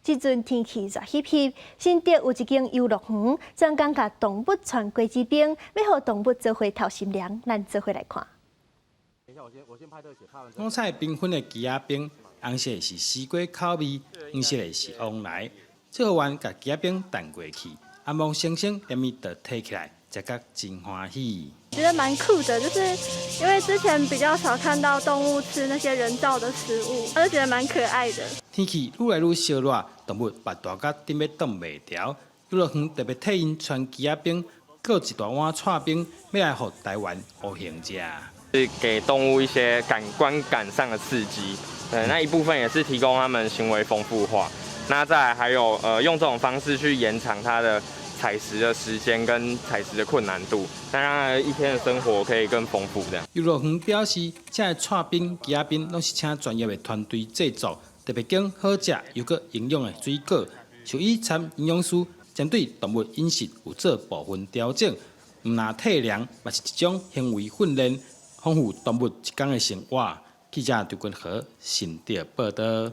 即阵天气热翕翕，新竹有一间游乐园，专讲甲动物穿果子冰，要互动物做伙透心凉，咱做伙来看。五彩缤纷的鸡仔冰，红色是西瓜口味，黄色的是旺来。最好玩，甲鸡仔冰弹过去，阿望星星连咪就摕起来，食甲真欢喜。觉得蛮酷的，就是因为之前比较少看到动物吃那些人造的食物，我就觉得蛮可爱的。天气愈来愈烧热，动物腹大甲顶要冻袂牢。游乐园特别替因穿鸡仔冰，搁一大碗串冰，要来互台湾乌行食。是给动物一些观感上的刺激，那一部分也是提供他们行为丰富化。那再来还有用这种方式去延长它的采食的时间跟采食的困难度，那让它一天的生活可以更丰富。这样。游乐园表示，这些串冰、鸡仔冰拢是请专业的团队制作，特别经好食又搁营养的水果，兽医参营养师针对动物饮食有做部分调整，唔拿体凉，嘛是一种行为训练，丰富动物一天的生活。记者刘君和新竹报道。